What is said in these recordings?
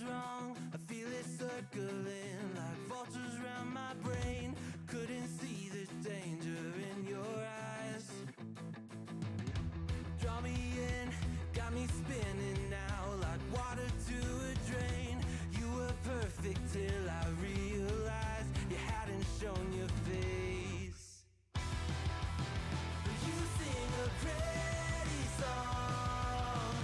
strong, I feel it circling like vultures around my brain. Couldn't see the danger in your eyes. Draw me in, got me spinning now like water to a drain. You were perfect till I realized you hadn't shown your face. You sing a pretty song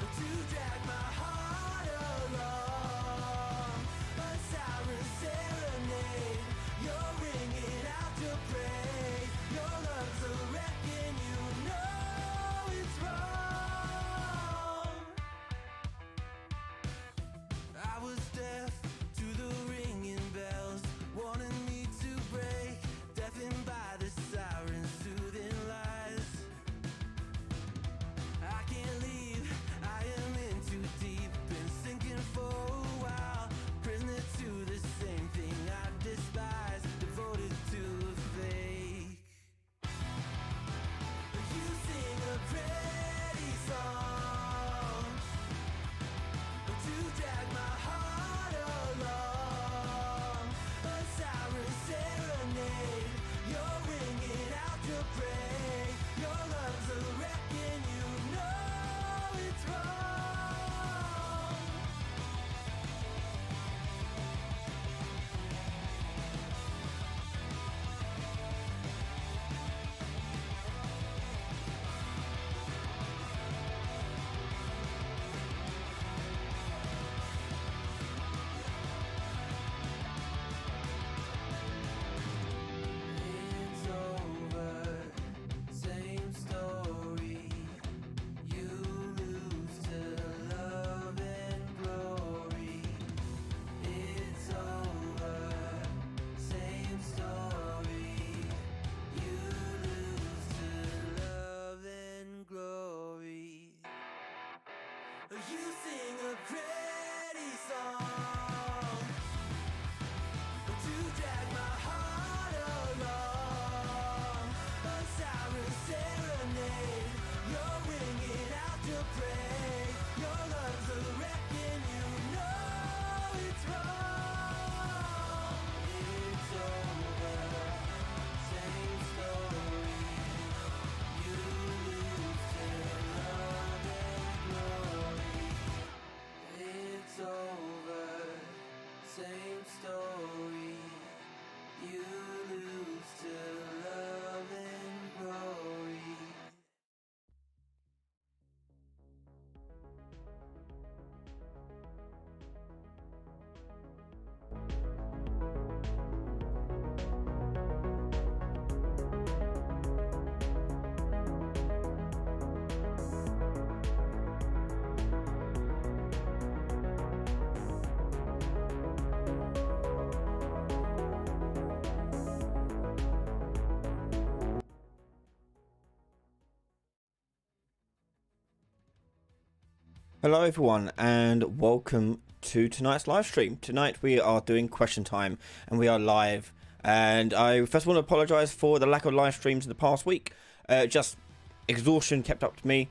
to drag my heart along, a siren serenade. You're ringing out your praise. Your lungs are wrecking, you know it's wrong. I was deaf to the ringing bells, wanting me to break, deafened by the sirens' soothing lies. I can't leave, I am in too deep, been sinking for a while, prisoner to the same thing I despise, devoted to a fake. You sing a pretty song to drag my heart along, a siren serenade. You're ringing out your praise. Your lungs are wrecking, you know it's wrong. It's over, same story. You lose to love and glory. It's over, same story. You lose to love and glory. You sing a pretty song to drag my heart along, a siren serenade. You're ringing out your praise. Your lungs are wrecking, you know it's wrong. It's over, same story. You lose to love and glory. It's over, same story. You lose to love and glory. Hello everyone and welcome to tonight's live stream. Tonight we are doing question time and we are live, and I first want to apologise for the lack of live streams in the past week. Just exhaustion kept up to me,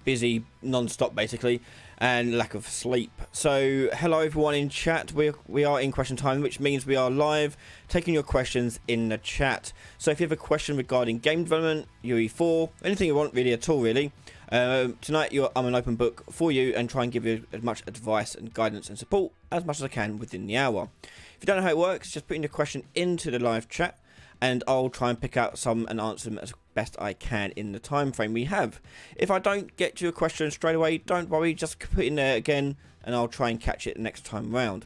busy non-stop basically, and lack of sleep. So hello everyone in chat. We are in question time, which means we are live taking your questions in the chat. So if you have a question regarding game development, UE4, anything you want really at all really, tonight I'm an open book for you and try and give you as much advice and guidance and support as much as I can within the hour. If you don't know how it works, just put in your question into the live chat and I'll try and pick out some and answer them as best I can in the time frame we have. If I don't get to your question straight away, don't worry, just put it in there again and I'll try and catch it next time round.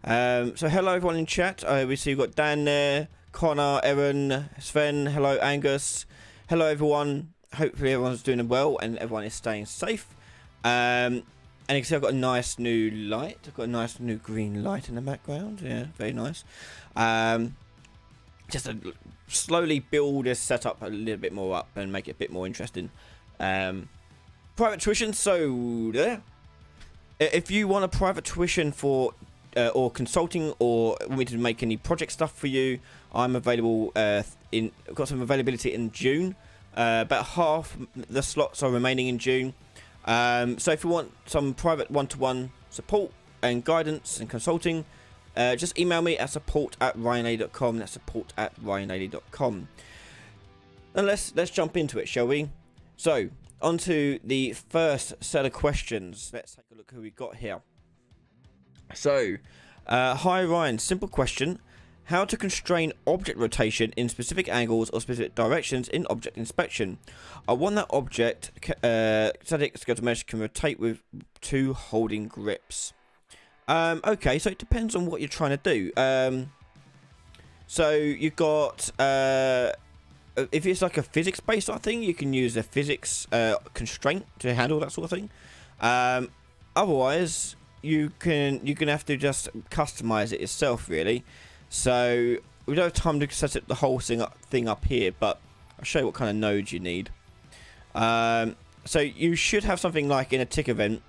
So hello everyone in chat. We see you've got Dan there, Connor, Erin, Sven, hello Angus, hello everyone. Hopefully everyone's doing well and everyone is staying safe. And you can see I've got a nice new light. I've got a nice new green light in the background. Yeah, very nice. Just to slowly build this setup a little bit more up and make it a bit more interesting. Private tuition, so there. If you want a private tuition for or consulting, or want me to make any project stuff for you, I'm available. I've got some availability in June. About half the slots are remaining in June. So if you want some private one-to-one support and guidance and consulting, just email me at support@ryanaley.com. That's support@ryanaley.com. And let's jump into it, shall we? So on to the first set of questions. Let's take a look who we got here. So hi Ryan, simple question: how to constrain object rotation in specific angles or specific directions in object inspection? I want that object static skeletal mesh can rotate with 2 holding grips. Okay, so it depends on what you're trying to do. So you've got if it's like a physics based sort of thing, you can use a physics constraint to handle that sort of thing. Otherwise you're gonna have to just customize it yourself, really. So we don't have time to set up the whole thing up here, but I'll show you what kind of nodes you need. So you should have something like in a tick event,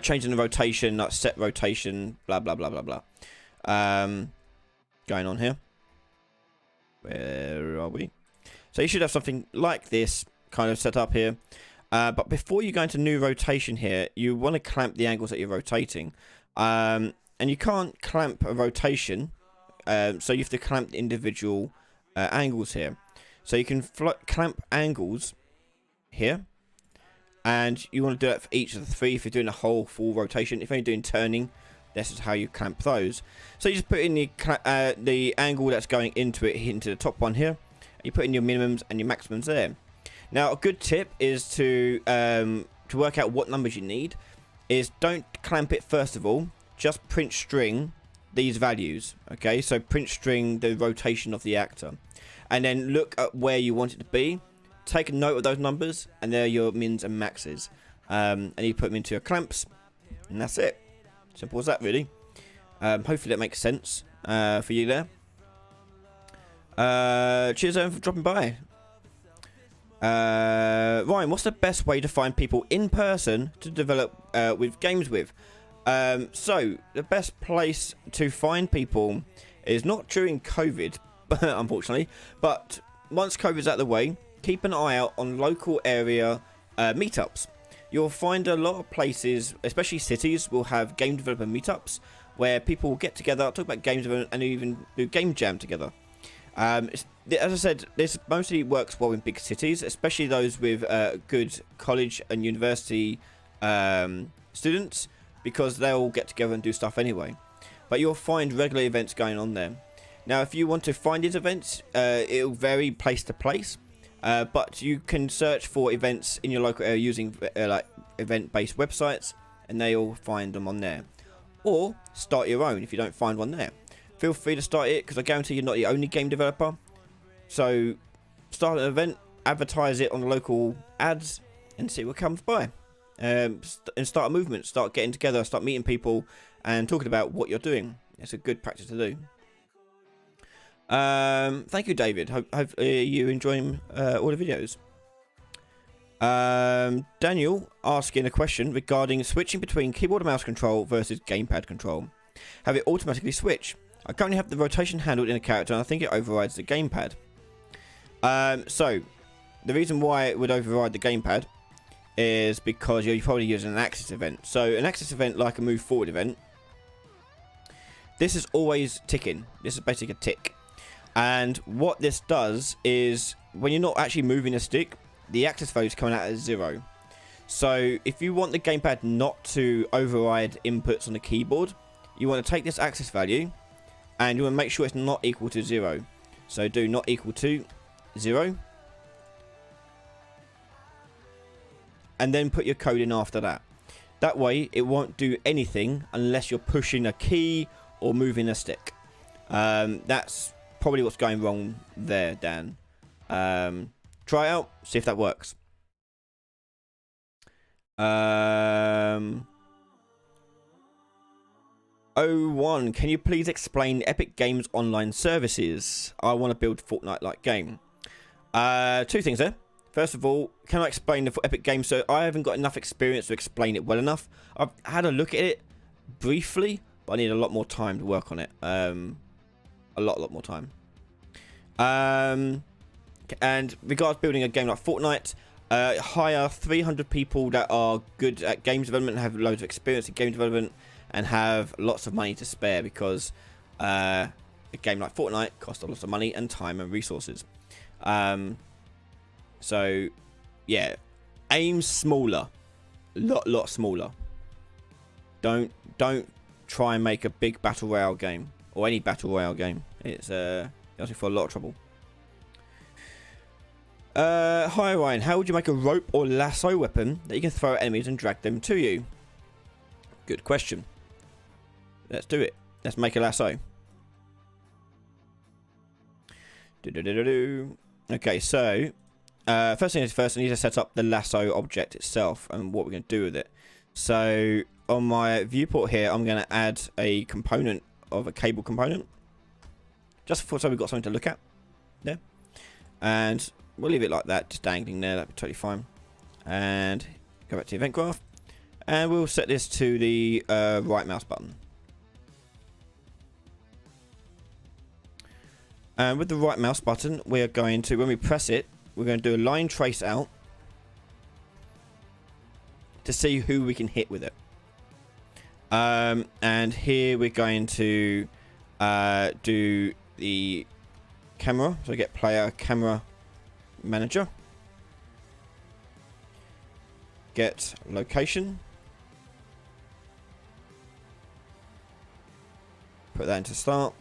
changing the rotation, like set rotation, blah blah blah blah blah. Going on here. Where are we? So you should have something like this kind of set up here. But before you go into new rotation here, you want to clamp the angles that you're rotating. And you can't clamp a rotation, so you have to clamp the individual angles here. So you can clamp angles here, and you want to do that for each of the 3 if you're doing a whole full rotation. If you're doing turning, this is how you clamp those. So you just put in the angle that's going into the top one here. You put in your minimums and your maximums there. Now a good tip is to work out what numbers you need is don't clamp it first of all. Just print string these values. Okay, so print string the rotation of the actor, and then look at where you want it to be. Take a note of those numbers, and they're your mins and maxes. And you put them into your clamps, and that's it. Simple as that, really. Hopefully that makes sense for you there. Cheers for dropping by. Ryan, what's the best way to find people in person to develop with games with? So the best place to find people is not during COVID, unfortunately, but once COVID's out of the way, keep an eye out on local area meetups. You'll find a lot of places, especially cities, will have game developer meetups where people will get together, talk about games, and even do game jam together. As I said, this mostly works well in big cities, especially those with good college and university students, because they'll all get together and do stuff anyway. But you'll find regular events going on there. Now, if you want to find these events, it'll vary place to place. But you can search for events in your local area using like event-based websites, and they'll find them on there. Or start your own if you don't find one there. Feel free to start it, because I guarantee you're not the only game developer. So start an event, advertise it on the local ads, and see what comes by. And start a movement, start getting together, start meeting people, and talking about what you're doing. It's a good practice to do. Thank you, David. Hope you enjoying all the videos. Daniel asking a question regarding switching between keyboard and mouse control versus gamepad control. Have it automatically switch? I currently have the rotation handled in a character, and I think it overrides the gamepad. So the reason why it would override the gamepad is because you're probably using an axis event. So an axis event, like a move forward event, this is always ticking. This is basically a tick. And what this does is, when you're not actually moving a stick, the axis value is coming out at 0. So if you want the gamepad not to override inputs on the keyboard, you want to take this axis value and you want to make sure it's not equal to 0. So do not equal to 0. And then put your code in after that. That way it won't do anything unless you're pushing a key or moving a stick. That's probably what's going wrong there, Dan. Try it out, see if that works. 01, can you please explain Epic Games online services? I want to build Fortnite-like game. 2 things there. First of all, can I explain the Epic Games? So I haven't got enough experience to explain it well enough. I've had a look at it briefly, but I need a lot more time to work on it. A lot more time. And regards building a game like Fortnite, Hire 300 people that are good at game development, have loads of experience in game development, and have lots of money to spare, because a game like Fortnite costs a lot of money and time and resources. So yeah, aim smaller, lot smaller. Don't try and make a big battle royale game, or any battle royale game. It's asking for a lot of trouble. Hi Ryan, how would you make a rope or lasso weapon that you can throw at enemies and drag them to you? Good question. Let's do it. Let's make a lasso. Okay, so first thing is first, I need to set up the lasso object itself and what we're going to do with it. So on my viewport here, I'm going to add a component of a cable component, just so we've got something to look at there, and we'll leave it like that, just dangling there. That'd be totally fine. And go back to the event graph, and we'll set this to the right mouse button. And with the right mouse button, we are going to, when we press it, we're going to do a line trace out to see who we can hit with it. And here we're going to do the camera. So get player camera manager. Get location. Put that into start.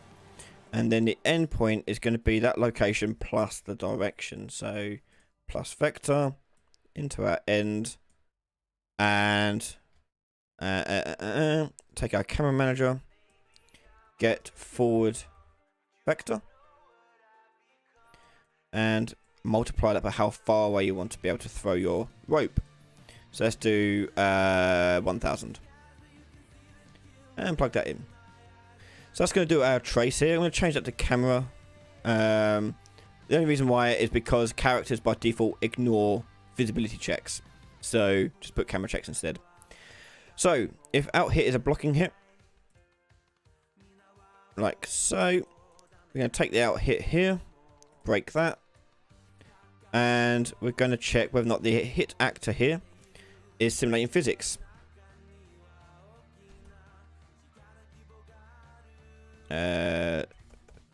And then the endpoint is going to be that location plus the direction. So plus vector into our end, and take our camera manager, get forward vector, and multiply that by how far away you want to be able to throw your rope. So let's do 1000 and plug that in. So that's going to do our trace here. I'm going to change that to camera. The only reason why is because characters by default ignore visibility checks. So just put camera checks instead. So if out hit is a blocking hit, like so, we're going to take the out hit here, break that, and we're going to check whether or not the hit actor here is simulating physics.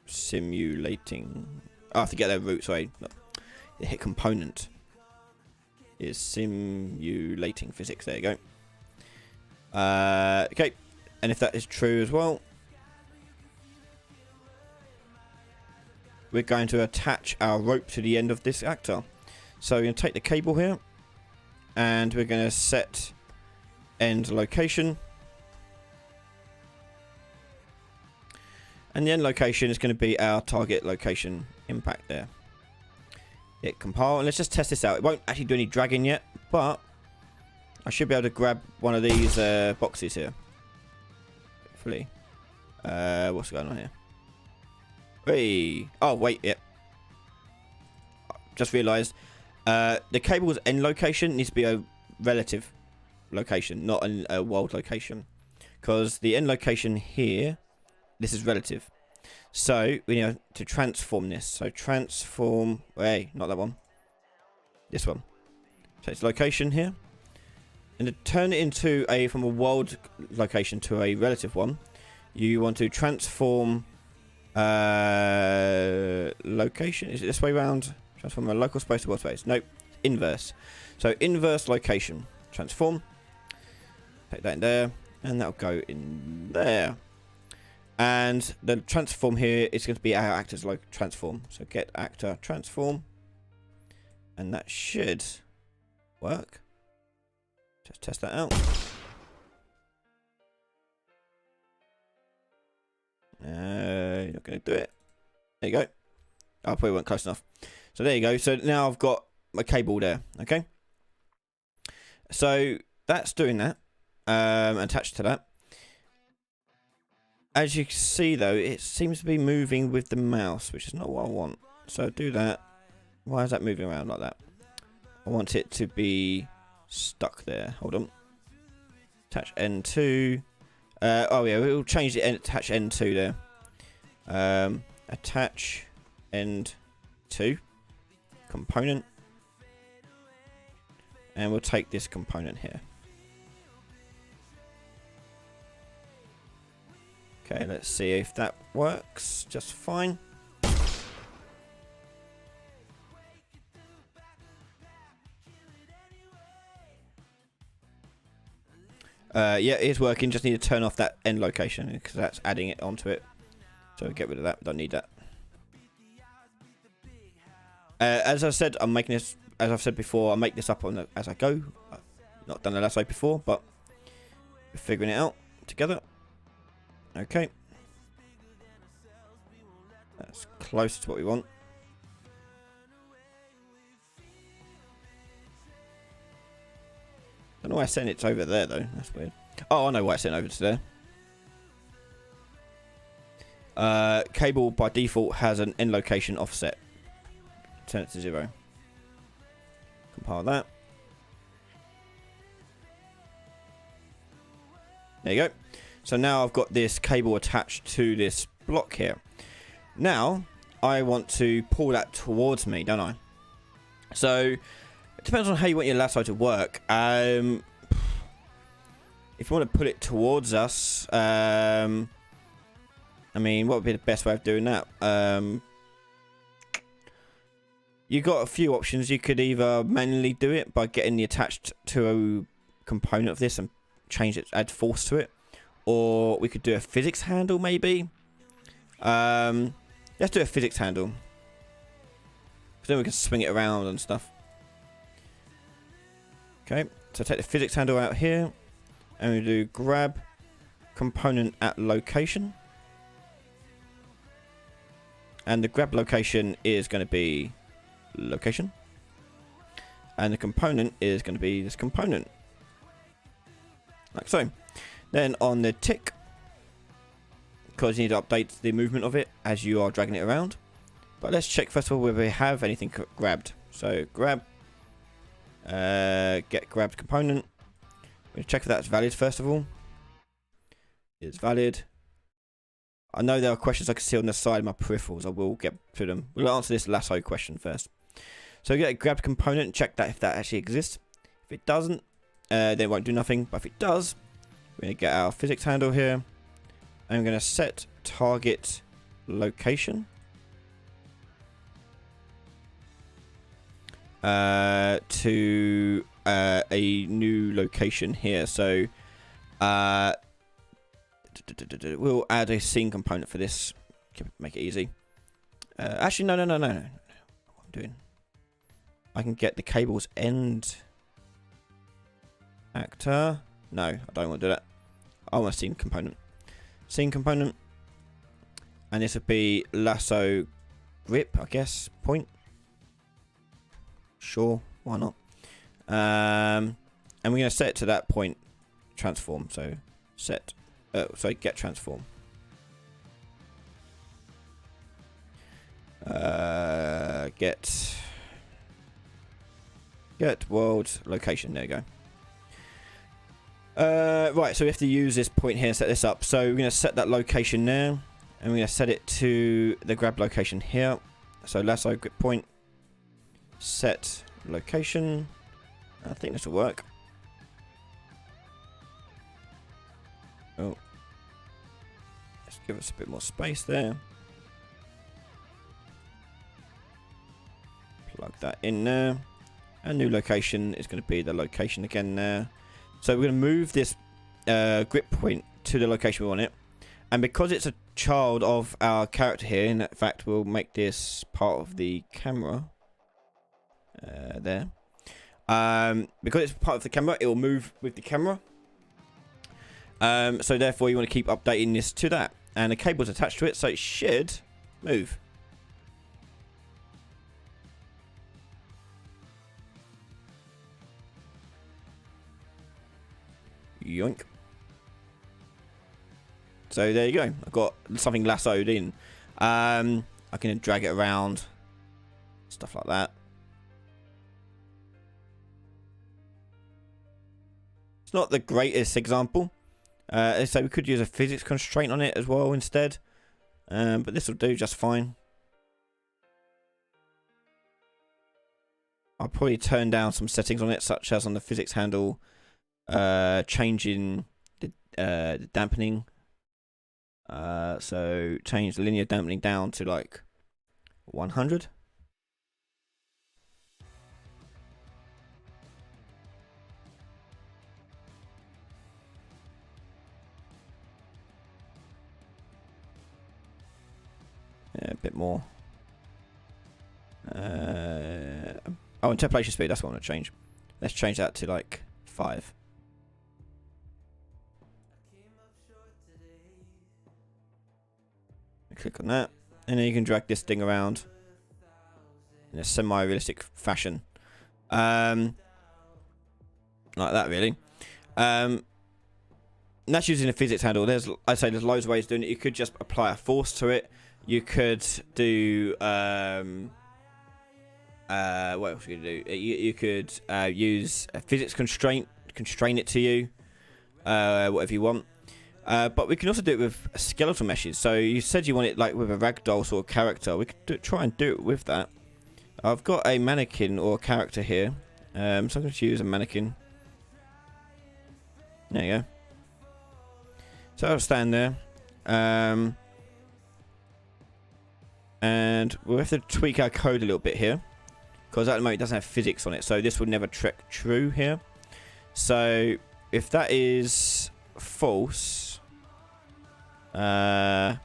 Simulating. Oh, I have to get that root. Sorry, the hit component is simulating physics. There you go. Okay, and if that is true as well, we're going to attach our rope to the end of this actor. So we're going to take the cable here, and we're going to set end location. And the end location is going to be our target location impact there. Hit compile, and let's just test this out. It won't actually do any dragging yet, but I should be able to grab one of these boxes here. Hopefully. What's going on here? Hey! Oh, wait, yep. Just realised. The cable's end location needs to be a relative location, not a world location. Because the end location here, this is relative. So we need to transform this. So transform, hey, not that one. This one. So it's location here. And to turn it into from a world location to a relative one, you want to transform location. Is it this way around? Transform a local space to world space. Nope. Inverse. So inverse location. Transform. Take that in there. And that'll go in there. And the transform here is going to be our actor's transform. So get actor transform. And that should work. Just test that out. You're not going to do it. There you go. I probably weren't close enough. So there you go. So now I've got my cable there. Okay. So that's doing that. Attached to that. As you can see though, it seems to be moving with the mouse, which is not what I want. So do that. Why is that moving around like that? I want it to be stuck there. Hold on. Attach N2. Oh yeah, we'll change the attach N2 there. Attach N2 component. And we'll take this component here. Okay, let's see if that works just fine. Yeah, it is working. Just need to turn off that end location because that's adding it onto it. So get rid of that. Don't need that. As I said, I'm making this. As I've said before, I make this up on as I go. I've not done a lasso before, but we're figuring it out together. Okay, that's close to what we want. Don't know why I sent it over there though. That's weird. Oh, I know why I sent it over to there. Cable by default has an end location offset. Turn it to 0. Compile that. There you go. So now I've got this cable attached to this block here. Now I want to pull that towards me, don't I? So it depends on how you want your lasso to work. If you want to pull it towards us, I mean, what would be the best way of doing that? You've got a few options. You could either manually do it by getting the attached to a component of this and change it, add force to it, or we could do a physics handle maybe. Let's do a physics handle, because then we can swing it around and stuff. Okay, so take the physics handle out here, and we do grab component at location, and the grab location is going to be location, and the component is going to be this component, like so. Then on the tick, because you need to update the movement of it as you are dragging it around. But let's check first of all whether we have anything grabbed. So grab, get grabbed component. We'll check if that's valid first of all. It's valid. I know there are questions I can see on the side of my peripherals. I will get to them. We'll answer this lasso question first. So get a grabbed component and check that if that actually exists. If it doesn't, then it won't do nothing. But if it does, we're going to get our physics handle here. I'm going to set target location to a new location here. So we'll add a scene component for this. Make it easy. Actually, no. What I'm doing? I can get the cable's end actor. No, I don't want to do that. I want a scene component. Scene component, and this would be lasso grip, I guess. Point. Sure, why not? And we're going to set it to that point. Transform. So set. So get transform. Get world location. There you go. Right, so we have to use this point here and set this up. So we're going to set that location now, and we're going to set it to the grab location here. So lasso grip point, set location. I think this will work. Oh, let's give us a bit more space there. Plug that in there. And new location is going to be the location again there. So we're going to move this grip point to the location we want it. And because it's a child of our character here, in fact, we'll make this part of the camera. There. Because it's part of the camera, it will move with the camera. So therefore, you want to keep updating this to that. And the cable's attached to it, so it should move. Yoink. So there you go. I've got something lassoed in. I can drag it around. Stuff like that. It's not the greatest example. So we could use a physics constraint on it as well instead. But this will do just fine. I'll probably turn down some settings on it, such as on the physics handle, changing the dampening. So change the linear dampening down to like 100. Yeah, a bit more. Oh, interpolation speed, that's what I want to change. Let's change that to like 5. Click on that, and then you can drag this thing around in a semi-realistic fashion. Like that, really. And that's using a physics handle. I'd say there's loads of ways of doing it. You could just apply a force to it. You could do what else you could do? You could use a physics constraint, constrain it to you, whatever you want. But we can also do it with skeletal meshes. So you said you want it like with a ragdoll sort of character. We could try and do it with that. I've got a mannequin or a character here, so I'm going to use a mannequin. There you go. So I'll stand there. And we'll have to tweak our code a little bit here, because at the moment it doesn't have physics on it, so this would never track true here. So if that is false, I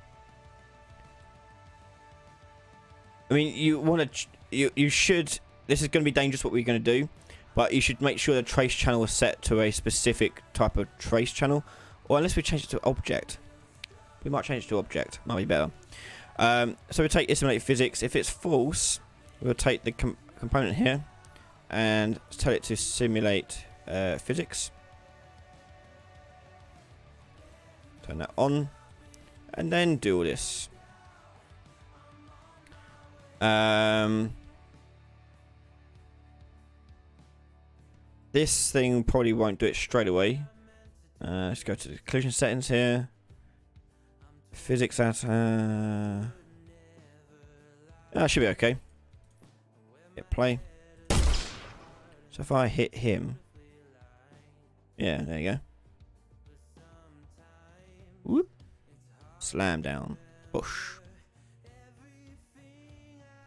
mean, you want to, you should, this is going to be dangerous what we're going to do, but you should make sure the trace channel is set to a specific type of trace channel, or unless we change it to object. We might change it to object, might be better. So we take simulate physics. If it's false, we'll take the component here and tell it to simulate physics. Turn that on, and then do all this. This thing probably won't do it straight away. Let's go to the collision settings here. Physics at that should be okay. Hit play. So if I hit him, yeah, there you go. Whoop. Slam down. Push.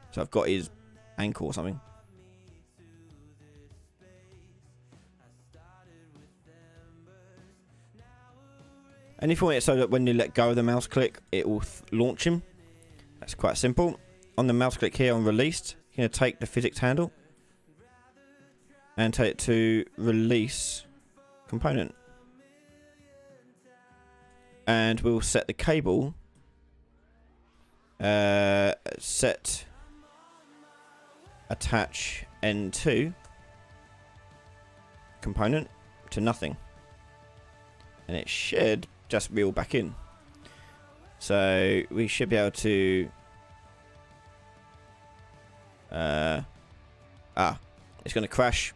So I've got his ankle or something. And if you want it so that when you let go of the mouse click, it will launch him. That's quite simple. On the mouse click here on released, you're going to take the physics handle and take it to release component. And we'll set the cable, set attach N2 component to nothing. And it should just reel back in. So we should be able to it's going to crash.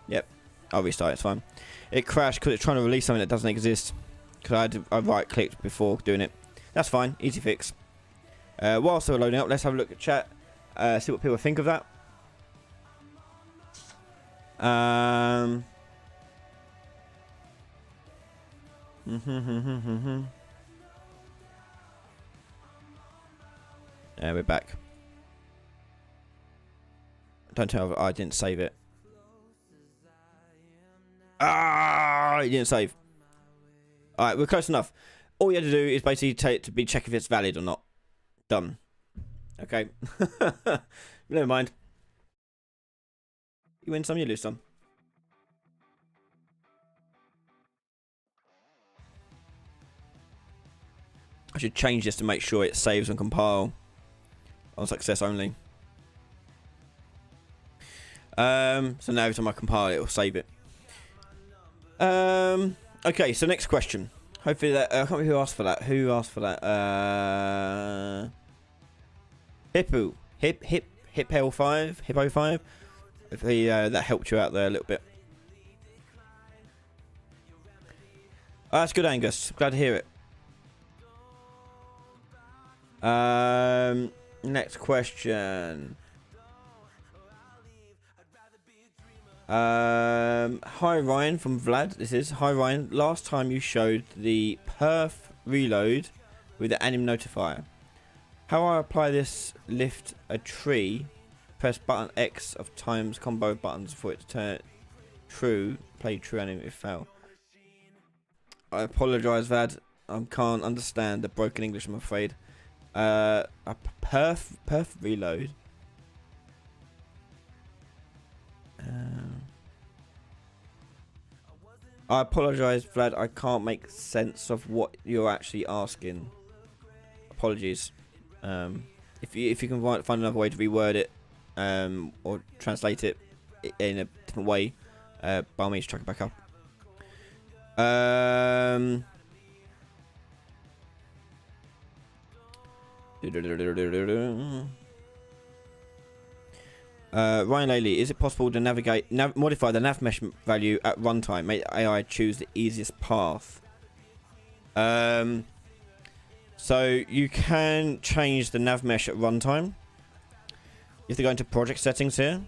Yep, I'll restart, it's fine. It crashed because it's trying to release something that doesn't exist, because I right clicked before doing it. That's fine, easy fix. Whilst we're loading up, let's have a look at chat, see what people think of that. Yeah, we're back. Don't tell I didn't save it. Ah, you didn't save. Alright, we're close enough. All you have to do is basically check if it's valid or not. Done. Okay. Never mind. You win some, you lose some. I should change this to make sure it saves and compile on success only. So now every time I compile it, it'll save it. Okay, so next question. Hopefully that I can't remember who asked for that. Who asked for that? Hippo 5. If he that helped you out there a little bit. Oh, that's good, Angus. Glad to hear it. Next question. Hi Ryan from Vlad. This is hi Ryan. Last time you showed the perf reload with the anim notifier. How I apply this? Lift a tree, press button X of times combo buttons for it to turn true. Play true anim if fail. I apologise, Vlad. I can't understand the broken English, I'm afraid. A perf reload. I apologise, Vlad. I can't make sense of what you're actually asking. Apologies. If you can find another way to reword it, or translate it in a different way, by all means, chuck it back up. Ryan Laley, is it possible to modify the nav mesh value at runtime? Make AI choose the easiest path. So you can change the nav mesh at runtime. You have to go into project settings here,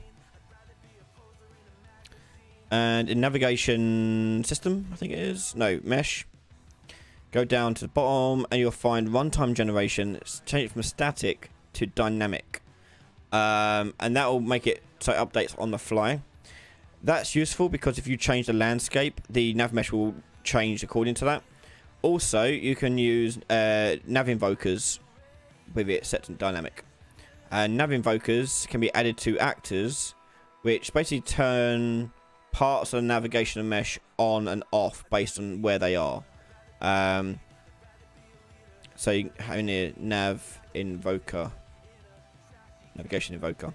and in navigation system, I think it is, no, mesh. Go down to the bottom, and you'll find runtime generation. Change it from static to dynamic. And that will make it so it updates on the fly. That's useful because if you change the landscape, the nav mesh will change according to that. Also, you can use nav invokers with it set to dynamic. And nav invokers can be added to actors, which basically turn parts of the navigation mesh on and off based on where they are. So you have in here nav invoker. Navigation invoker.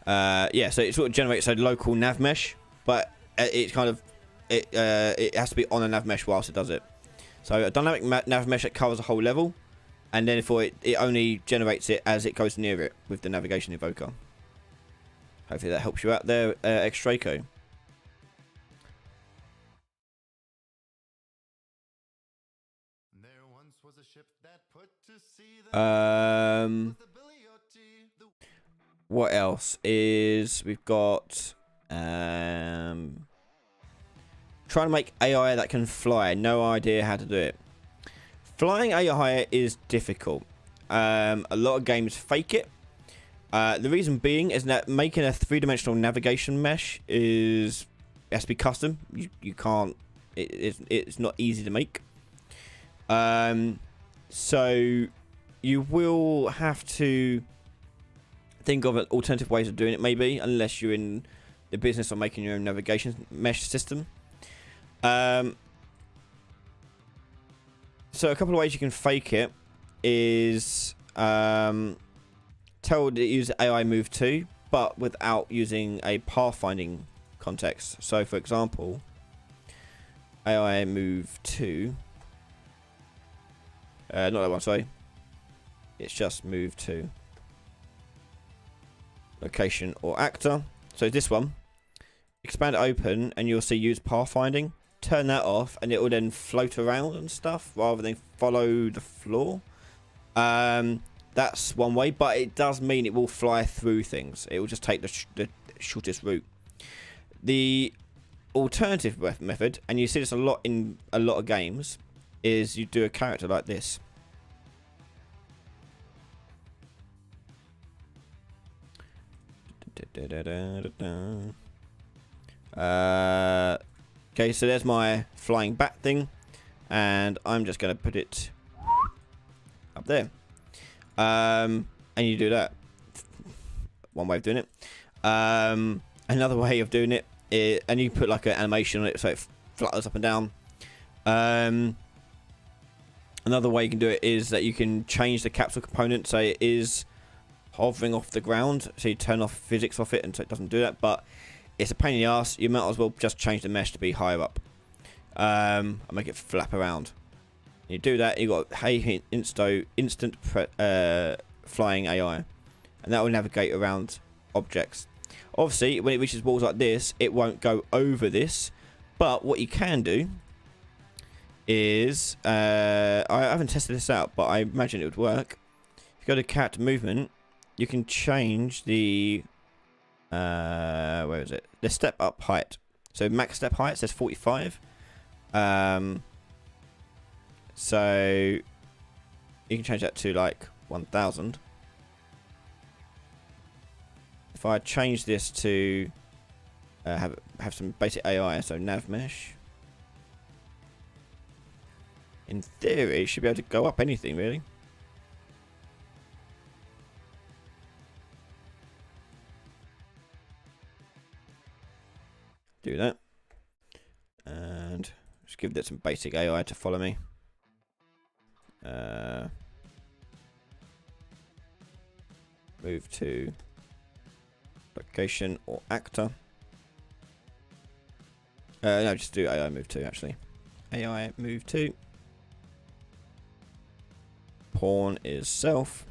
Yeah, so it sort of generates a local nav mesh, but it's kind of it has to be on a nav mesh whilst it does it. So a dynamic nav mesh that covers a whole level, and then it only generates it as it goes near it with the navigation invoker. Hopefully that helps you out there, Extraco. What else is we've got? Trying to make AI that can fly. No idea how to do it. Flying AI is difficult. A lot of games fake it. The reason being is that making a three-dimensional navigation mesh has to be custom. You can't. It's not easy to make. So you will have to think of alternative ways of doing it, maybe, unless you're in the business of making your own navigation mesh system. So a couple of ways you can fake it is tell it use AI move to, but without using a pathfinding context. So for example, AI move to, not that one, sorry, it's just move to location or actor. So this one, expand it open, and you'll see use pathfinding. Turn that off, and it will then float around and stuff rather than follow the floor. That's one way, but it does mean it will fly through things. It will just take the shortest route. The alternative method, and you see this a lot in a lot of games, is you do a character like this. Okay, so there's my flying bat thing, and I'm just going to put it up there. And you do that. One way of doing it. Another way of doing it is, and you put like an animation on it so it flutters up and down. Another way you can do it is that you can change the capsule component so it is hovering off the ground, so you turn off physics off it and so it doesn't do that, but it's a pain in the ass. You might as well just change the mesh to be higher up. I'll make it flap around. You do that, you got hey instant flying AI, and that will navigate around objects. Obviously, when it reaches walls like this, it won't go over this, but what you can do is I haven't tested this out, but I imagine it would work. If you go to cat movement, you can change the Where is it? The step up height. So max step height says 45. So you can change that to like 1000. If I change this to have some basic AI, so nav mesh. In theory, it should be able to go up anything really. Do that, and just give that some basic AI to follow me. Move to location or actor. No, just do AI move to actually. AI move to. Pawn is self.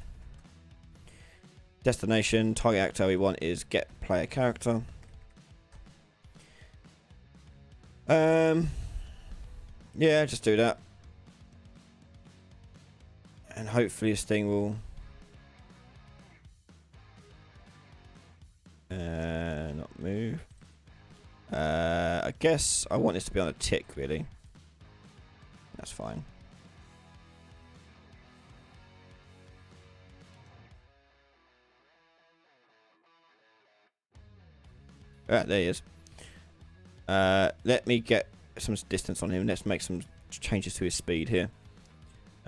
Destination, target actor we want is get player character. Yeah, just do that. And hopefully this thing will not move. I guess I want this to be on a tick really. That's fine. There he is. Let me get some distance on him. Let's make some changes to his speed here.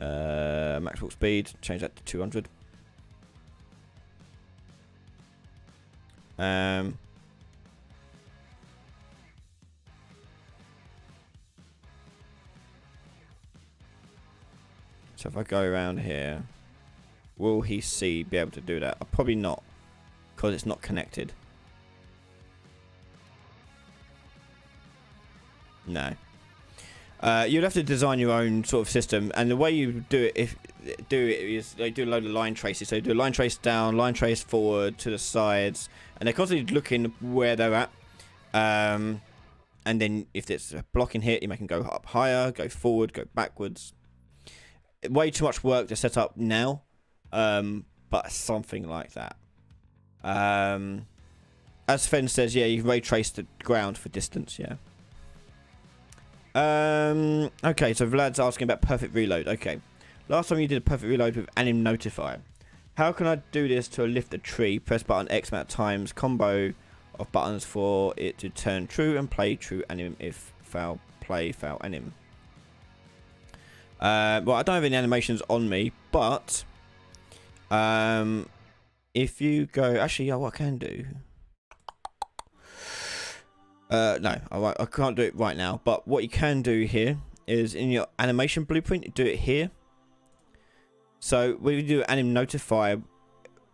Max walk speed, change that to 200. So if I go around here, will he be able to do that? Probably not, because it's not connected. No. You'd have to design your own sort of system, and the way you do it, is they do a load of line traces. So you do a line trace down, line trace forward to the sides, and they're constantly looking where they're at. And then if there's a blocking hit, you make them go up higher, go forward, go backwards. Way too much work to set up now, but something like that. As Fen says, yeah, you can ray trace the ground for distance. Yeah. Okay, so Vlad's asking about perfect reload. Okay, last time you did a perfect reload with anim notifier. How can I do this to lift a tree? Press button X amount of times. Combo of buttons for it to turn true and play true anim. If fail, play fail anim. Well, I don't have any animations on me, but if you go, actually, yeah, what I can do. No, I can't do it right now. But what you can do here is in your animation blueprint, do it here. So when you do anim notify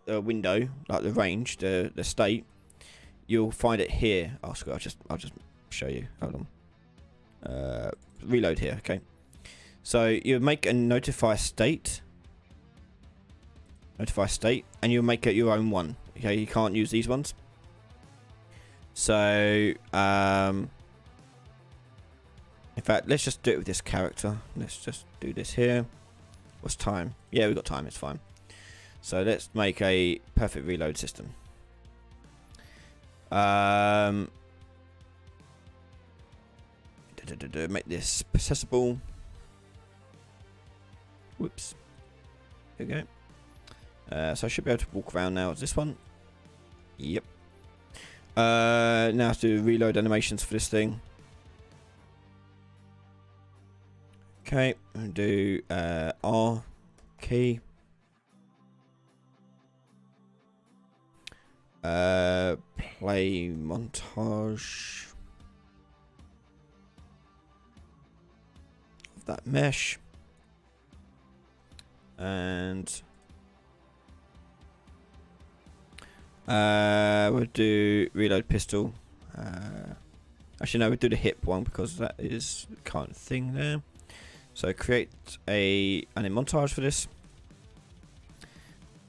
window, like the range, the state, you'll find it here. Oh, I'll just show you. Hold on. Reload here. Okay. So you make a notify state, and you'll make it your own one. Okay, you can't use these ones. So, in fact, let's just do it with this character. Let's just do this here. What's time? Yeah, we've got time. It's fine. So let's make a perfect reload system. Make this accessible. Whoops. There we go. So I should be able to walk around now. Is this one? Yep. Now I have to do reload animations for this thing. Okay, I'm gonna do R key. Play montage of that mesh. And we'll do reload pistol. Actually, no, we'll do the hip one because that is the kind of thing there. So create an montage for this,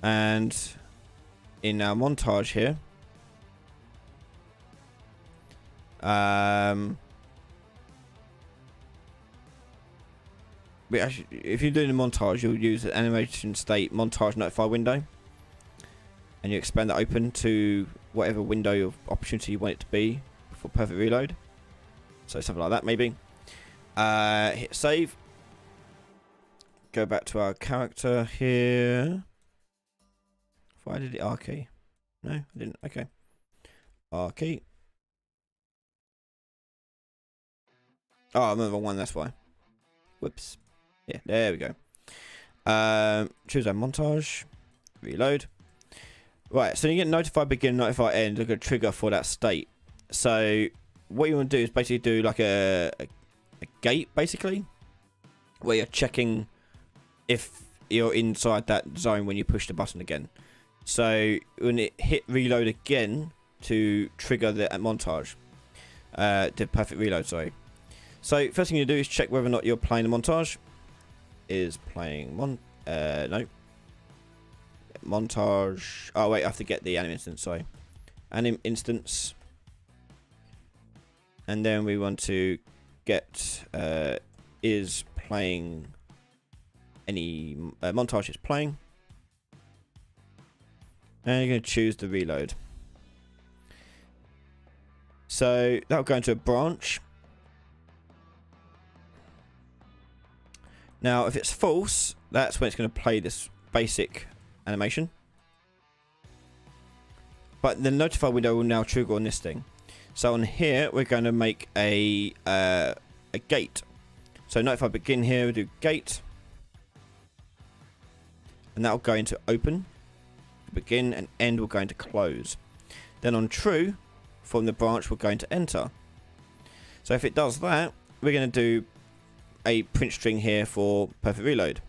and in our montage here, we actually, if you're doing a montage, you'll use an animation state montage notify window, and you expand that open to whatever window of opportunity you want it to be for perfect reload. So something like that maybe. Hit save. Go back to our character here. Why did it R key? No, I didn't. Okay. R key. Oh, I'm on the wrong one, that's why. Whoops. Yeah, there we go. Choose our montage. Reload. Right, so you get notify begin, notify end, like a trigger for that state. So what you want to do is basically do like a gate, basically, where you're checking if you're inside that zone when you push the button again. So when it hit reload again to trigger the montage, the perfect reload, sorry. So first thing you do is check whether or not you're playing the montage. Is playing no. Montage. Oh wait, I have to get the anim instance, sorry. Anim instance. And then we want to get is playing any montage is playing. And you're going to choose the reload. So that'll go into a branch. Now, if it's false, that's when it's going to play this basic animation. But the notify window will now trigger on this thing. So on here, we're going to make a gate. So notify begin here, we do gate. And that'll go into open. Begin and end will go into close. Then on true, from the branch, we're going to enter. So if it does that, we're going to do a print string here for perfect reload.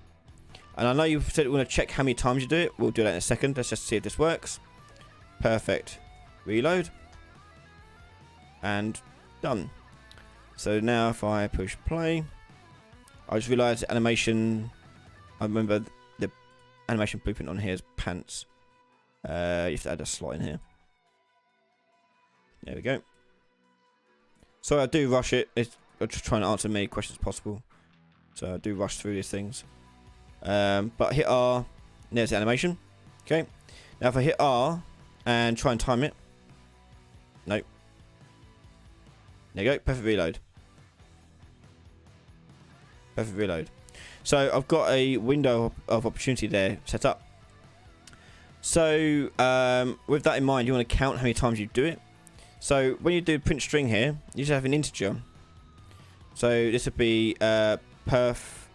And I know you said we want to check how many times you do it. We'll do that in a second. Let's just see if this works. Perfect reload. And done. So now if I push play, I just realised animation. I remember the animation blueprint on here is pants. You have to add a slot in here. There we go. So I do rush it. I'm just trying to answer as many questions as possible. So I do rush through these things. But hit R. There's the animation. Okay. Now if I hit R and try and time it. Nope. There you go. Perfect reload. Perfect reload. So I've got a window of opportunity there set up. So with that in mind, you want to count how many times you do it. So when you do print string here, you just have an integer. So this would be perf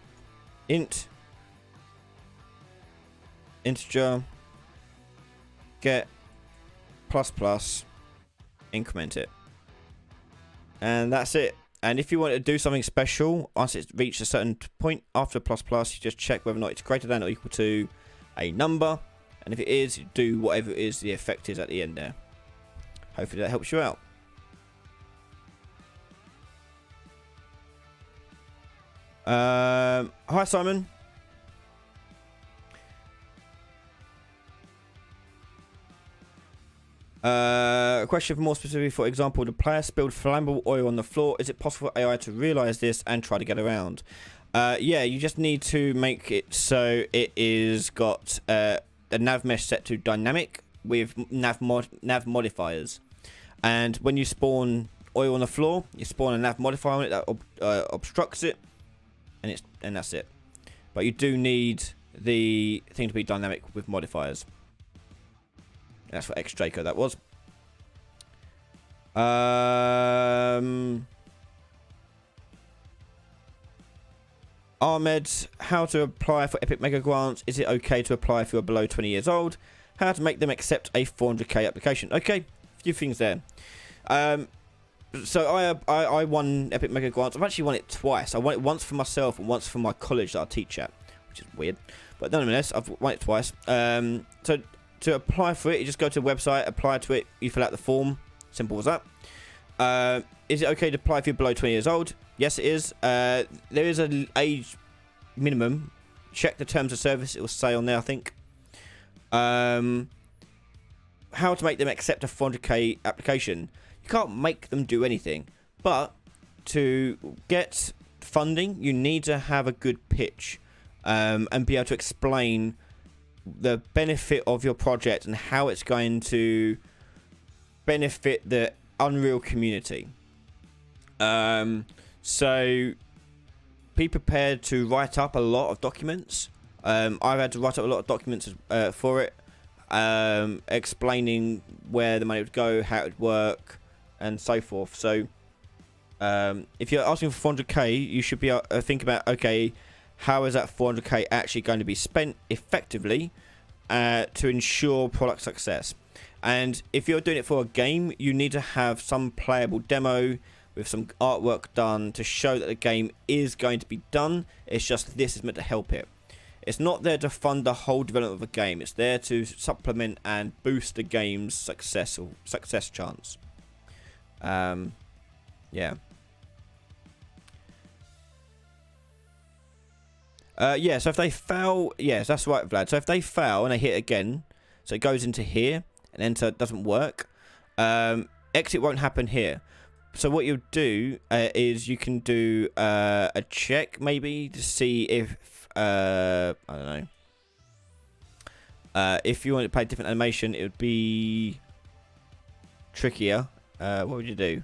int integer get plus plus increment it, and that's it. And if you want to do something special once it's reached a certain point after plus plus, you just check whether or not it's greater than or equal to a number, and if it is, you do whatever it is the effect is at the end there. Hopefully that helps you out. Hi Simon. A question for more specifically, for example, the player spilled flammable oil on the floor. Is it possible for AI to realise this and try to get around? Yeah, you just need to make it so it is got a nav mesh set to dynamic with nav modifiers. And when you spawn oil on the floor, you spawn a nav modifier on it that obstructs it. And that's it. But you do need the thing to be dynamic with modifiers. That's for X Draco that was. Ahmed, how to apply for Epic Mega Grants? Is it okay to apply if you're below 20 years old? How to make them accept a 400k application? Okay, a few things there. So I won Epic Mega Grants. I've actually won it twice. I won it once for myself and once for my college that I teach at, which is weird. But nonetheless, I've won it twice. So to apply for it, you just go to the website, apply to it, you fill out the form. Simple as that. Is it okay to apply if you're below 20 years old? Yes, it is. There is an age minimum. Check the terms of service. It will say on there, I think. How to make them accept a 400k application. You can't make them do anything, but to get funding, you need to have a good pitch and be able to explain the benefit of your project and how it's going to benefit the Unreal community. So be prepared to write up a lot of documents. I've had to write up a lot of documents for it, explaining where the money would go, how it would work, and so forth. So if you're asking for 400k, you should be think about, okay, how is that 400k actually going to be spent effectively to ensure product success? And if you're doing it for a game, you need to have some playable demo with some artwork done to show that the game is going to be done. It's just this is meant to help it. It's not there to fund the whole development of a game. It's there to supplement and boost the game's success chance. Yeah. Yeah, so if they fail, yes, that's right, Vlad. So if they fail and they hit again, so it goes into here and enter doesn't work, exit won't happen here. So what you'll do is you can do a check maybe to see if I don't know, if you want to play a different animation, it would be trickier. What would you do?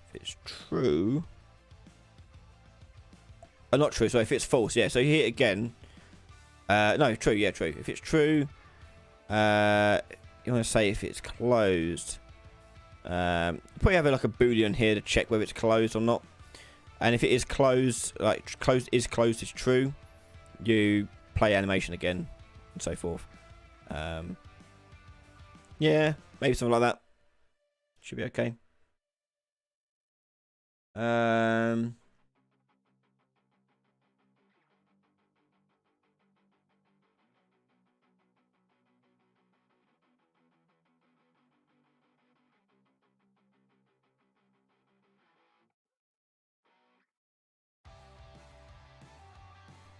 If it's true, not true. So if it's false, yeah. So you hit it again. No, true. Yeah, true. If it's true, you want to say if it's closed. Probably have like a boolean here to check whether it's closed or not. And if it is closed, like closed is true, you play animation again and so forth. Yeah, maybe something like that. Should be okay.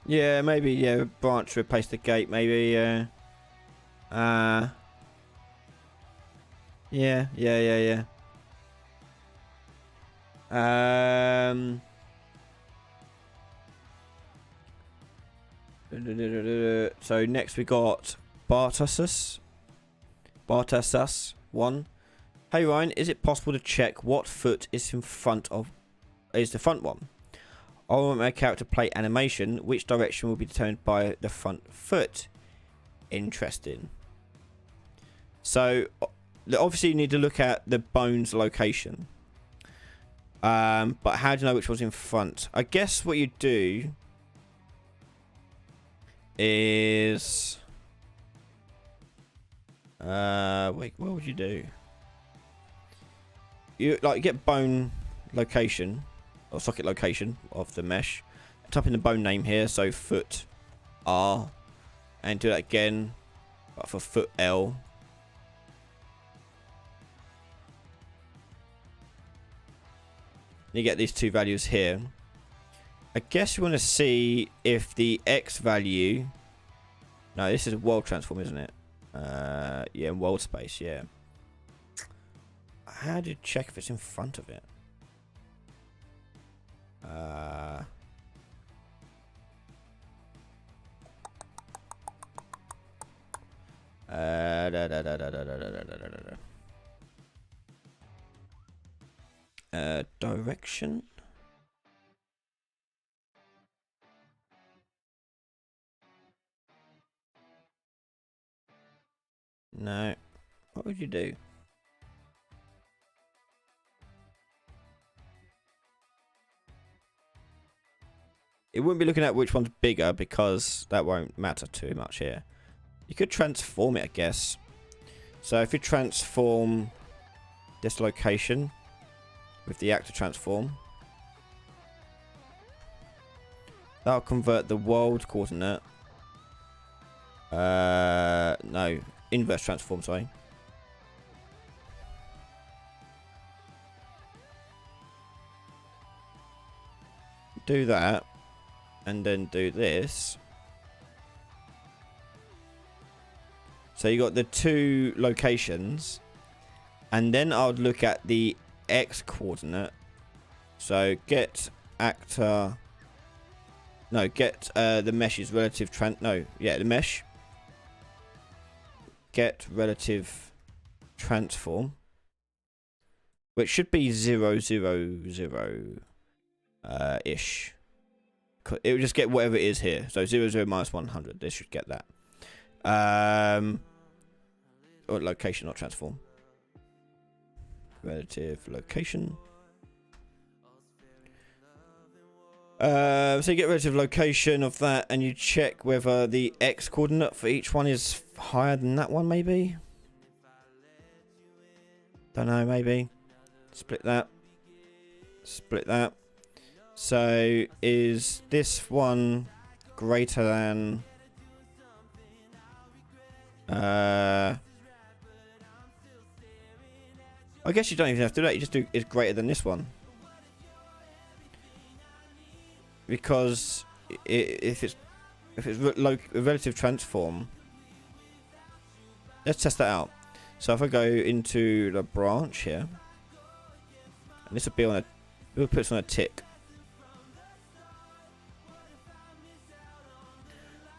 Yeah, maybe, yeah, branch replace the gate, maybe, yeah. Yeah. So next we got Bartasus 1. Hey Ryan, is it possible to check what foot is in front of the front one? I want my character play animation. Which direction will be determined by the front foot? Interesting. So obviously you need to look at the bone's location. But how do you know which one's in front? I guess what you do is wait, what would you do? You like get bone location or socket location of the mesh, type in the bone name here, so foot R, and do that again but for foot L. You get these two values here. I guess you want to see if the X value, no, this is a world transform, isn't it? Yeah, world space, yeah. How do you check if it's in front of it? Direction. No. What would you do? It wouldn't be looking at which one's bigger because that won't matter too much here. You could transform it, I guess. So if you transform this location with the actor transform, that'll convert the world coordinate. No, inverse transform, sorry. Do that. And then do this. So you got the two locations, and then I would look at the X coordinate. So get actor No, get the mesh's relative the mesh. Get relative transform, which should be 0, 0, 0 ish. It will just get whatever it is here. So 0, 0 minus 100. This should get that. Or location, not transform. Relative location. So you get relative location of that, and you check whether the x coordinate for each one is higher than that one, maybe. Don't know, maybe. Split that. Split that. So is this one greater than... I guess you don't even have to do that. You just do is greater than this one. Because if it's relative transform, let's test that out. So if I go into the branch here, and this will be on a, we'll put this on a tick.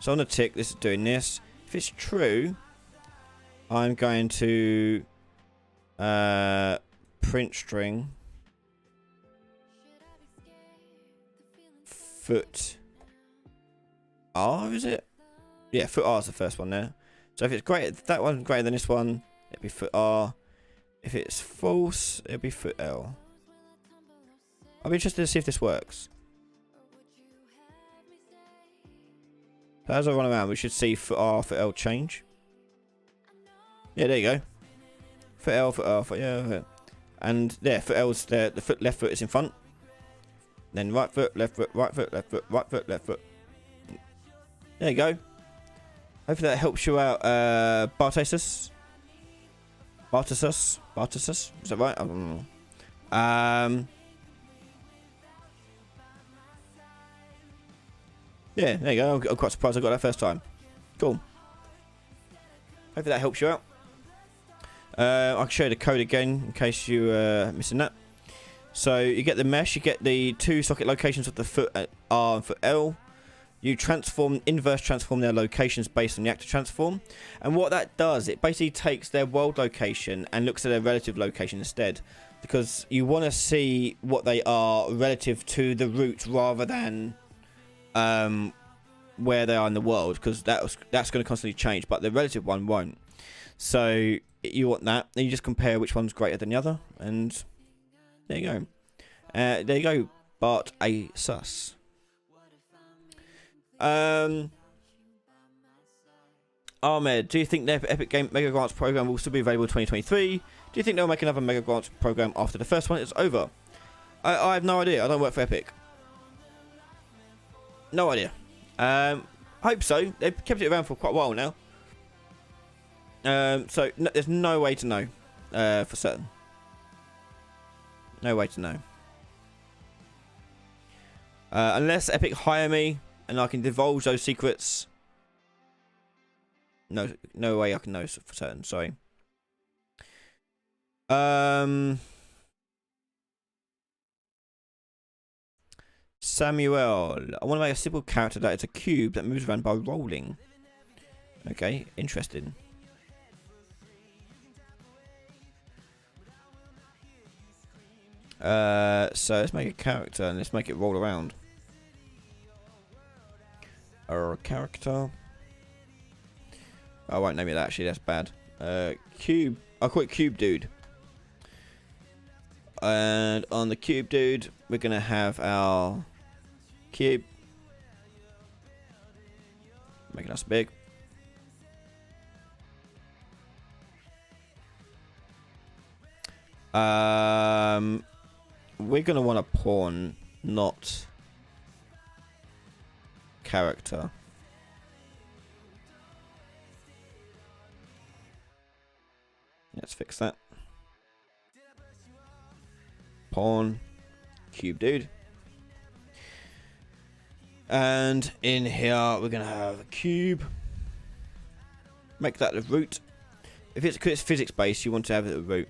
So on the tick, this is doing this. If it's true, I'm going to print string foot R, is it? Yeah, foot R is the first one there. So if it's greater, that one's greater than this one, it'll be foot R. If it's false, it'll be foot L. I'll be interested to see if this works. So as I run around, we should see foot R, foot L change. Yeah, there you go. Foot L, foot R, foot yeah. And there, foot L's there. The foot, left foot is in front. Then right foot, left foot, right foot, left foot, right foot, left foot. There you go. Hopefully that helps you out, Bartasus. Bartasus? Bartasus? Is that right? I don't know. Yeah, there you go. I'm quite surprised I got that first time. Cool. Hopefully that helps you out. I can show you the code again in case you missing that. So you get the mesh, you get the two socket locations of the foot R and foot L. You inverse transform their locations based on the active transform. And what that does, it basically takes their world location and looks at their relative location instead. Because you want to see what they are relative to the root rather than where they are in the world. Because that's going to constantly change, but the relative one won't. So you want that, and you just compare which one's greater than the other. And there you go. There you go, Bart A. Sus. Ahmed, do you think the Epic Game Mega Grants program will still be available in 2023? Do you think they'll make another Mega Grants program after the first one is over? I have no idea. I don't work for Epic. No idea. Hope so. They've kept it around for quite a while now. So there's no way to know for certain. No way to know. Unless Epic hire me and I can divulge those secrets. No way I can know for certain. Sorry. Samuel, I want to make a simple character that is a cube that moves around by rolling. Okay, interesting. So let's make a character and let's make it roll around. Or a character. I won't name it that, actually, that's bad. Cube. I'll call it Cube Dude. And on the Cube Dude, we're going to have our cube. Making us big. We're going to want a pawn, not character. Let's fix that. Pawn, Cube Dude. And in here, we're going to have a cube. Make that the root. If it's physics based, you want to have it at the root.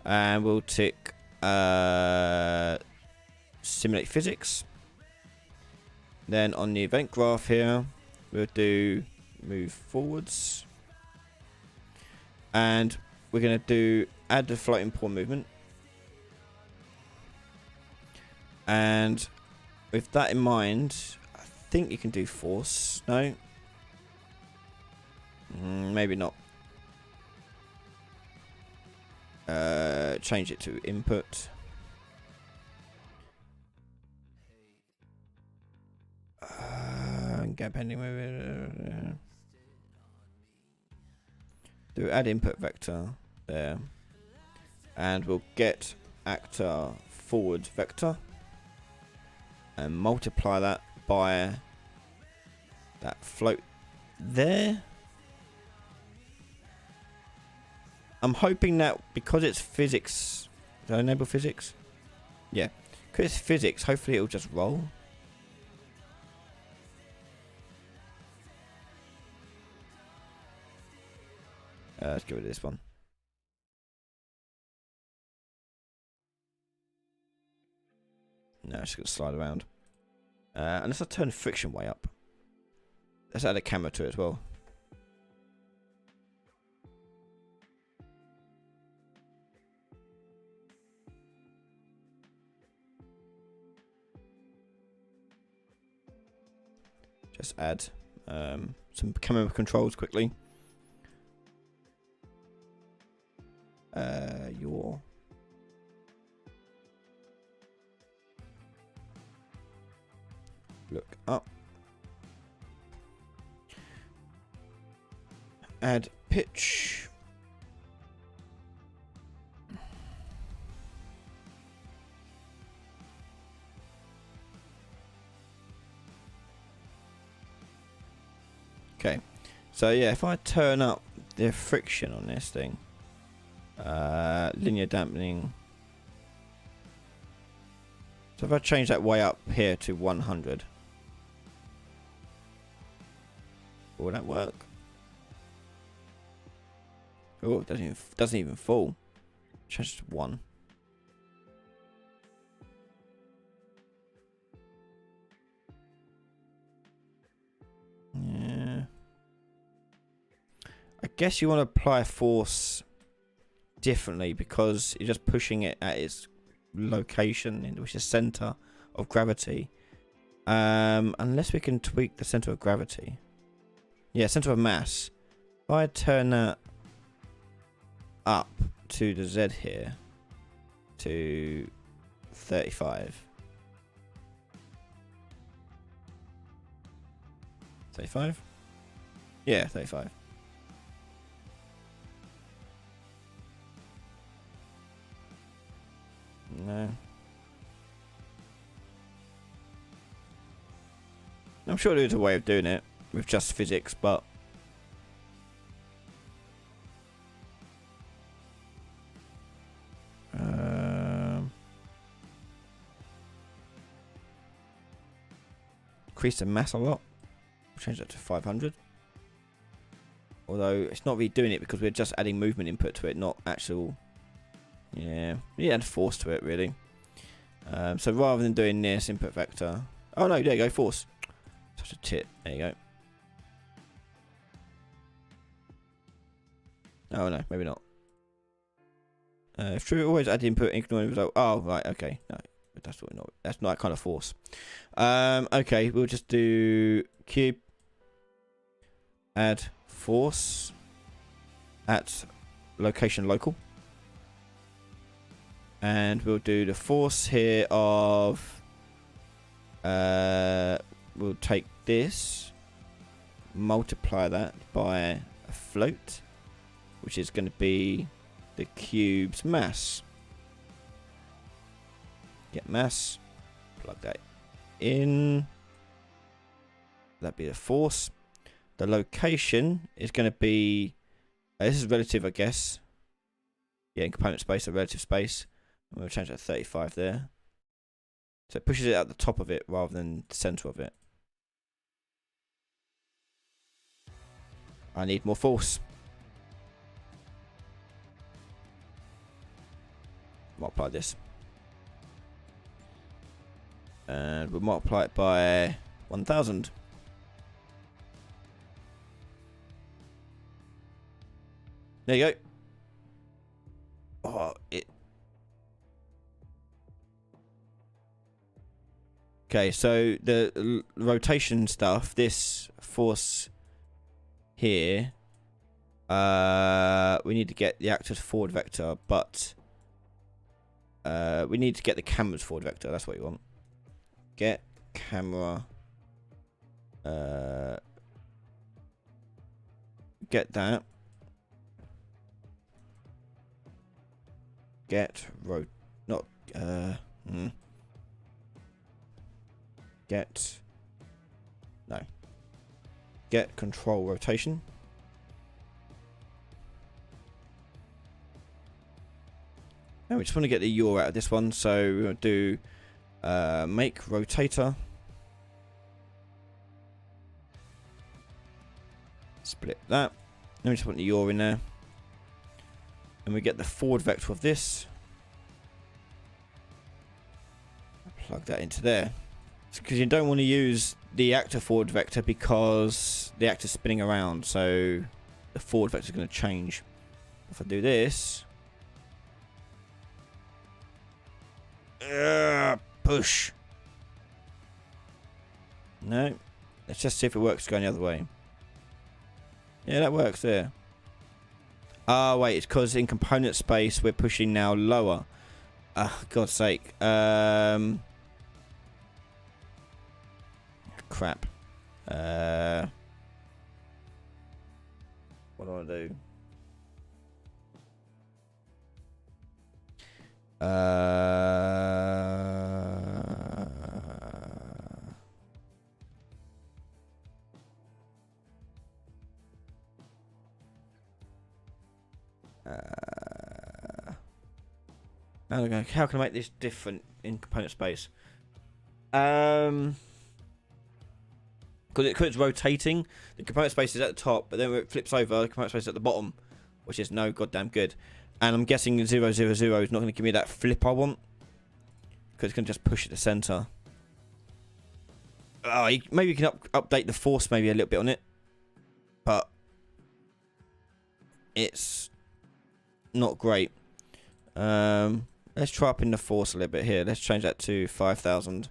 And we'll tick simulate physics. Then on the event graph here, we'll do move forwards. And we're going to do add the floating pawn movement. And with that in mind, I think you can do force. No? Maybe not. Change it to input. Get pending movement. Do add input vector there. And we'll get actor forward vector. And multiply that by that float there. I'm hoping that because it's physics, did I enable physics? Yeah, because it's physics, hopefully it'll just roll. Let's get rid of this one. No, it's going to slide around. Unless I turn friction way up. Let's add a camera to it as well. Just add some camera controls quickly. Your look up. Add pitch. Okay, so yeah, if I turn up the friction on this thing, linear dampening. So if I change that way up here to 100, will that work? Oh, it doesn't even fall. Change to 1. Yeah. I guess you want to apply force differently because you're just pushing it at its location, which is center of gravity. Unless we can tweak the center of gravity. Yeah, center of mass. If I turn that up to the Z here to 35. 35? Yeah, 35. No. I'm sure there's a way of doing it with just physics, but increase the mass a lot. Change that to 500. Although it's not really doing it because we're just adding movement input to it, not actual. Yeah, we add force to it really. So rather than doing this input vector, oh no, there you go, force. Such a tit. There you go. Oh no, maybe not. If true, always add input, ignore the result. Oh right, okay, no, that's what not. That's not that kind of force. Okay, we'll just do cube. Add force at location local. And we'll do the force here of we'll take this, multiply that by a float, which is going to be the cube's mass. Get mass, plug that in. That'd be the force. The location is going to be this is relative, I guess. Yeah, in component space, a relative space. And we'll change that to 35 there. So it pushes it at the top of it rather than the center of it. I need more force. Multiply this. And we'll multiply it by 1000. There you go. Oh, it. Okay, so the rotation stuff, this force here, we need to get the actor's forward vector, but we need to get the camera's forward vector. That's what you want. Get camera. Get that. Get Get control rotation. And we just want to get the yaw out of this one, so we're going to do make rotator. Split that. Then we just want the yaw in there. And we get the forward vector of this. Plug that into there. Because you don't want to use the actor forward vector because the actor's spinning around, so the forward vector is going to change. If I do this, push. No, let's just see if it works going the other way. Yeah, that works there. Ah, wait, it's because in component space we're pushing now lower. Ah, God's sake. Crap. What do I do? How can I make this different in component space? Because it's rotating, the component space is at the top, but then when it flips over, the component space is at the bottom, which is no goddamn good. And I'm guessing 0, 0, 0 is not going to give me that flip I want, because it's going to just push at the center. Oh, maybe you can update the force maybe a little bit on it, but it's not great. Let's try up in the force a little bit here. Let's change that to 5000.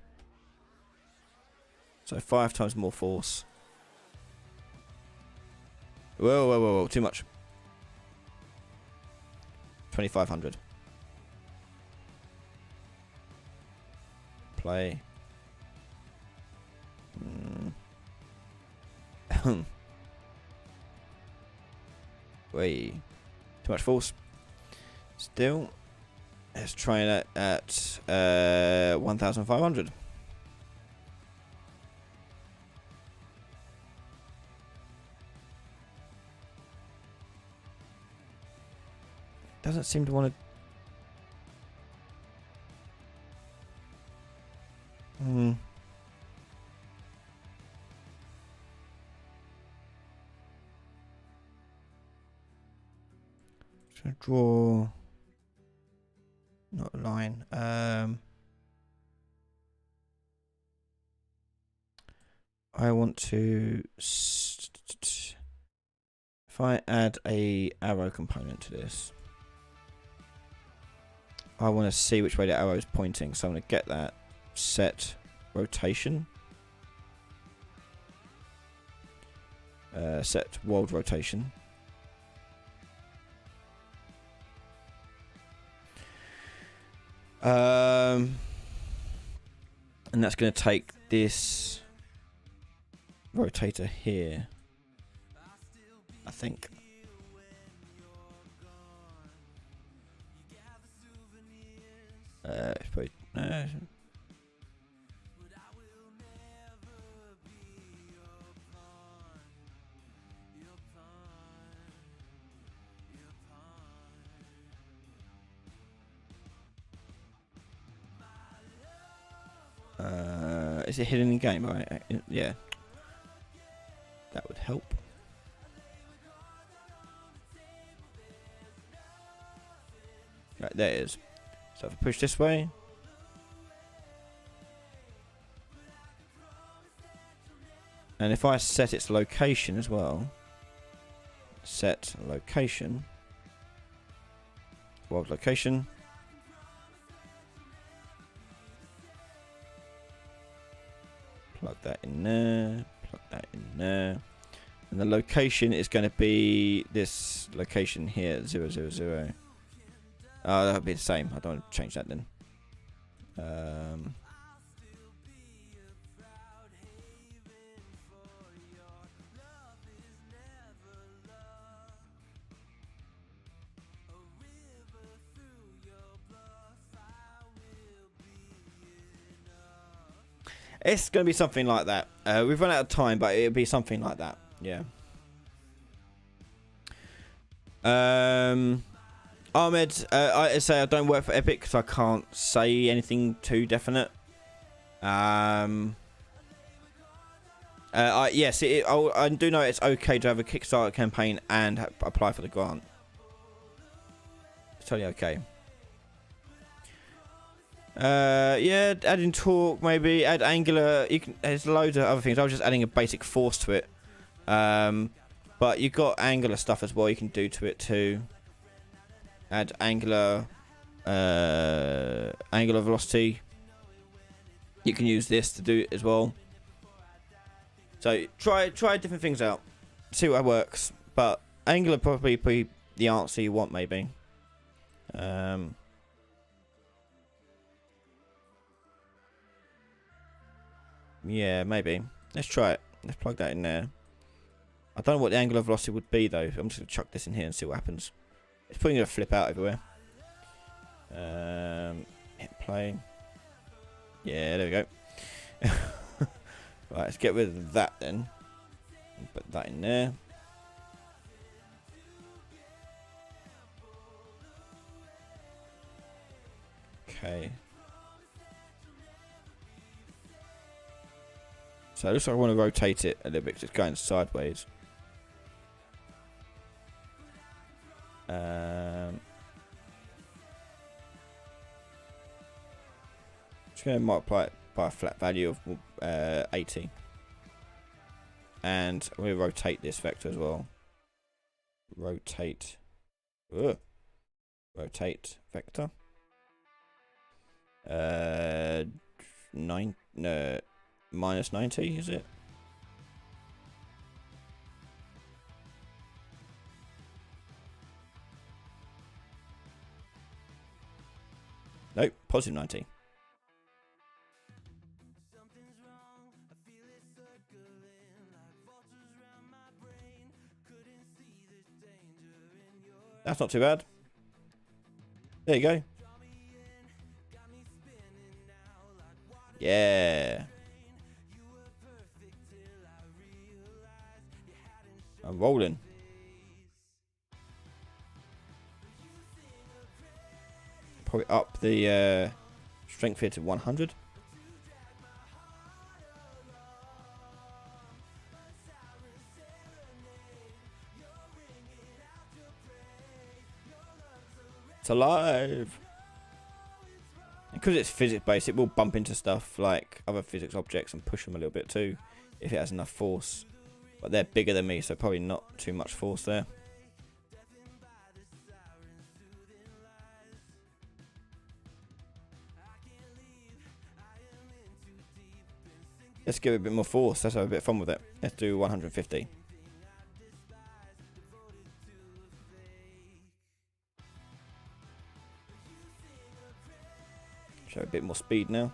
So 5 times more force. Whoa, whoa, whoa, whoa, too much. 2500. Play. Wait. Too much force. Still. Let's try that at 1500. Doesn't seem to want to. Just gonna draw. Not a line. I want to. If I add a arrow component to this, I want to see which way the arrow is pointing. So I'm going to get that. Set rotation. Set world rotation. And that's going to take this rotator here, I think. Probably, no. Is it hidden in game? Right? Yeah. That would help. Right, there it is. So if I push this way. And if I set its location as well, set location, world location, plug that in there, plug that in there, and the location is going to be this location here, 000. Oh, that'll be the same. I don't want to change that then. It's going to be something like that. We've run out of time, but it'll be something like that. Yeah. Ahmed, I say I don't work for Epic, so I can't say anything too definite. Yes, I do know it's okay to have a Kickstarter campaign and apply for the grant. It's totally okay. Yeah, adding talk, maybe add Angular. You can. There's loads of other things. I was just adding a basic force to it. But you've got Angular stuff as well. You can do to it too. Add Angular, Angular velocity. You can use this to do it as well. So try different things out. See what works. But Angular probably be the answer you want, maybe. Yeah, maybe. Let's try it. Let's plug that in there. I don't know what the angular velocity would be, though. I'm just going to chuck this in here and see what happens. It's probably going to flip out everywhere. Hit play. Yeah, there we go. Right, let's get rid of that then. Put that in there. Okay. So it looks like I want to rotate it a little bit because it's going sideways. Just going to multiply it by a flat value of 80. And we'll rotate this vector as well. Rotate. Rotate vector. Minus 90, is it? Nope, positive 90. That's not too bad. There you go. Yeah. I'm rolling. Probably up the strength here to 100. It's alive. Because it's physics based, it will bump into stuff like other physics objects and push them a little bit too, if it has enough force. But they're bigger than me, so probably not too much force there. Let's give it a bit more force. Let's have a bit of fun with it. Let's do 150. Show a bit more speed now.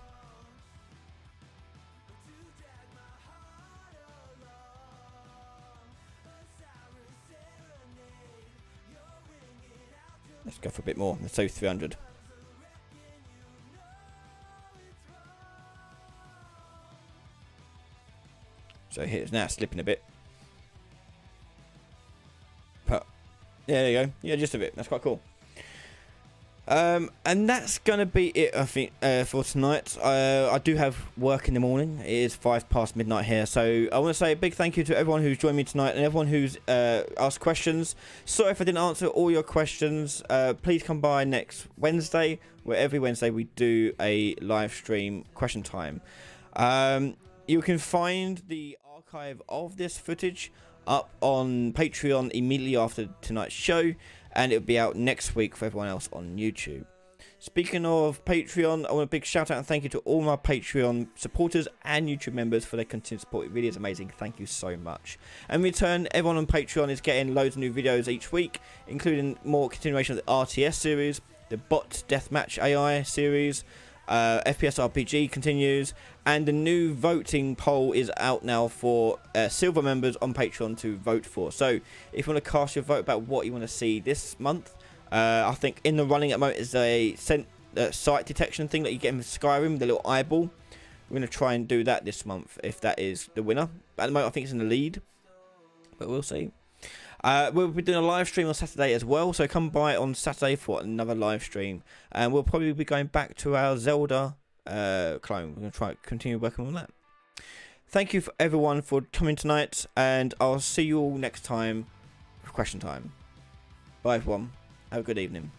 Let's go for a bit more. Let's do 300. So here it's now slipping a bit. But yeah, there you go. Yeah, just a bit. That's quite cool. And that's gonna be it, I think, for tonight. I do have work in the morning. It is 5 past midnight here, so I want to say a big thank you to everyone who's joined me tonight and everyone who's asked questions. Sorry if I didn't answer all your questions. Please come by next Wednesday, where every Wednesday we do a live stream question time. You can find the archive of this footage up on Patreon immediately after tonight's show, and it'll be out next week for everyone else on YouTube. Speaking of Patreon, I want a big shout out and thank you to all my Patreon supporters and YouTube members for their continued support. It really is amazing. Thank you so much. And in return, everyone on Patreon is getting loads of new videos each week, including more continuation of the RTS series, the Bot Deathmatch AI series, FPS RPG continues, and the new voting poll is out now for silver members on Patreon to vote for. So if you want to cast your vote about what you want to see this month, I think in the running at the moment is a site detection thing that you get in Skyrim, the little eyeball. We're going to try and do that this month if that is the winner. At the moment I think it's in the lead, but we'll see. We'll be doing a live stream on Saturday as well, so come by on Saturday for another live stream, and we'll probably be going back to our Zelda clone. We're going to try and continue working on that. Thank you for everyone for coming tonight, and I'll see you all next time for question time. Bye everyone. Have a good evening.